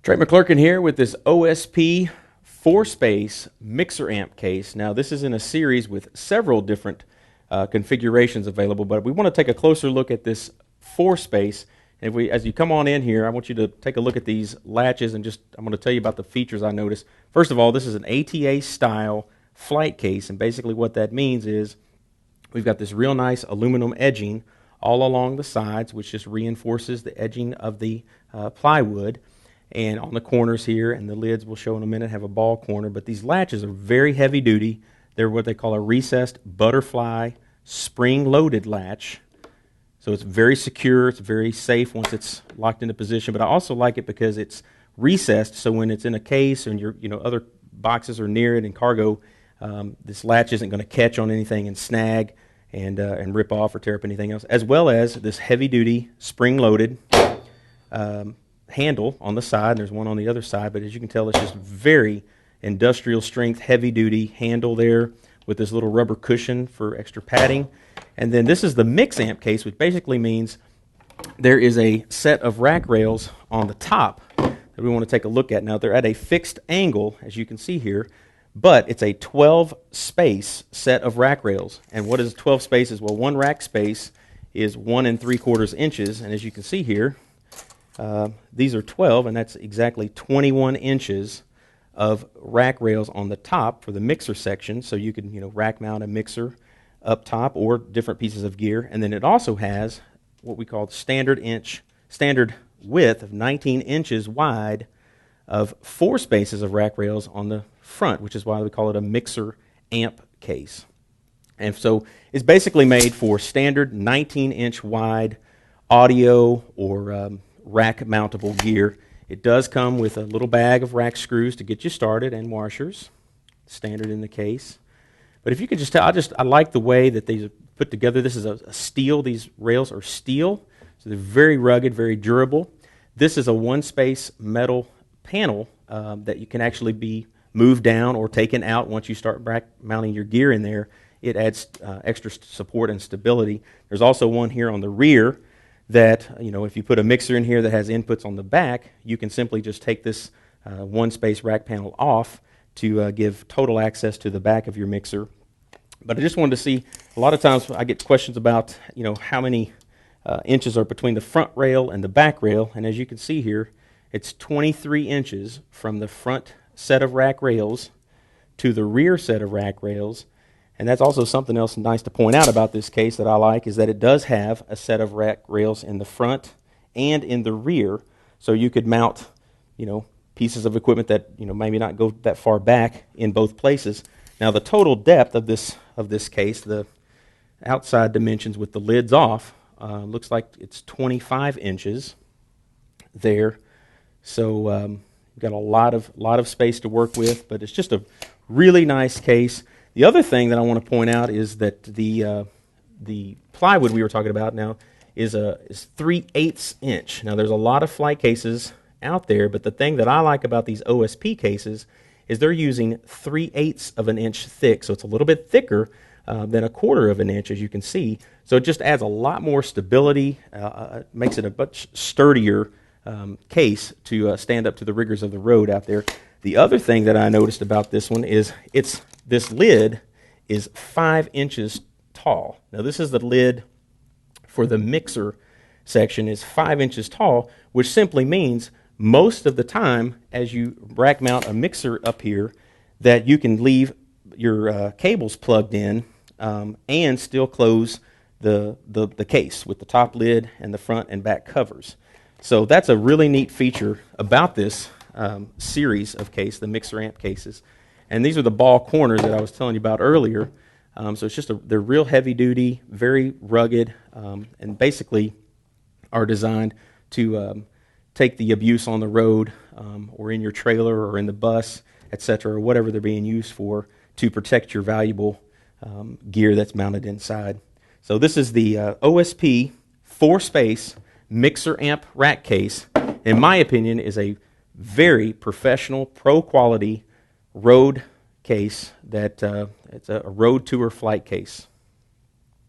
Trey McClurkin here with this OSP 4-space mixer amp case. Now this is in a series with several different configurations available, but we want to take a closer look at this 4-space. And as you come on in here, I want you to take a look at these latches and I'm going to tell you about the features I noticed. First of all, this is an ATA style flight case, and basically what that means is we've got this real nice aluminum edging all along the sides, which just reinforces the edging of the plywood. And on the corners here, and the lids we'll show in a minute have a ball corner, but these latches are very heavy duty. They're what they call a recessed butterfly spring-loaded latch. So it's very secure, it's very safe once it's locked into position, but I also like it because it's recessed, so when it's in a case and other boxes are near it in cargo, this latch isn't going to catch on anything and snag and rip off or tear up anything else, as well as this heavy-duty spring-loaded handle on the side, and there's one on the other side, but as you can tell, it's just very industrial strength, heavy duty handle there with this little rubber cushion for extra padding. And then this is the mix amp case, which basically means there is a set of rack rails on the top that we want to take a look at. Now they're at a fixed angle, as you can see here, but it's a 12 space set of rack rails. And what is 12 spaces? Well, one rack space is 1 3/4 inches, and as you can see here, these are 12, and that's exactly 21 inches of rack rails on the top for the mixer section, so you can rack mount a mixer up top or different pieces of gear. And then it also has what we call standard width of 19 inches wide of 4 spaces of rack rails on the front, which is why we call it a mixer amp case. And so it's basically made for standard 19-inch wide audio or rack mountable gear. It does come with a little bag of rack screws to get you started and washers, standard in the case. But if you could just tell, I like the way that these are put together. This is a steel. These rails are steel, so they're very rugged, very durable. This is a 1-space metal panel that you can actually be moved down or taken out once you start rack mounting your gear in there. It adds extra support and stability. There's also one here on the rear that, if you put a mixer in here that has inputs on the back, you can simply just take this 1-space rack panel off to give total access to the back of your mixer. But I just wanted to see, a lot of times I get questions about, how many inches are between the front rail and the back rail, and as you can see here, it's 23 inches from the front set of rack rails to the rear set of rack rails. And that's also something else nice to point out about this case that I like, is that it does have a set of rack rails in the front and in the rear, so you could mount, pieces of equipment that maybe not go that far back in both places. Now the total depth of this case, the outside dimensions with the lids off, looks like it's 25 inches there. So you've got a lot of space to work with, but it's just a really nice case. The other thing that I want to point out is that the plywood we were talking about now is 3/8 inch. Now there's a lot of flight cases out there, but the thing that I like about these OSP cases is they're using 3/8 of an inch thick, so it's a little bit thicker than 1/4 of an inch, as you can see. So it just adds a lot more stability, makes it a much sturdier case to stand up to the rigors of the road out there. The other thing that I noticed about this one is this lid is 5 inches tall. Now this is the lid for the mixer section, is 5 inches tall, which simply means most of the time as you rack mount a mixer up here that you can leave your cables plugged in and still close the case with the top lid and the front and back covers. So that's a really neat feature about this series of case, the mixer amp cases. And these are the ball corners that I was telling you about earlier. So it's they're real heavy duty, very rugged, and basically are designed to take the abuse on the road or in your trailer or in the bus, etc., or whatever they're being used for, to protect your valuable gear that's mounted inside. So this is the OSP 4-space mixer amp rack case. In my opinion, is a very professional, pro-quality road case that it's a road tour flight case.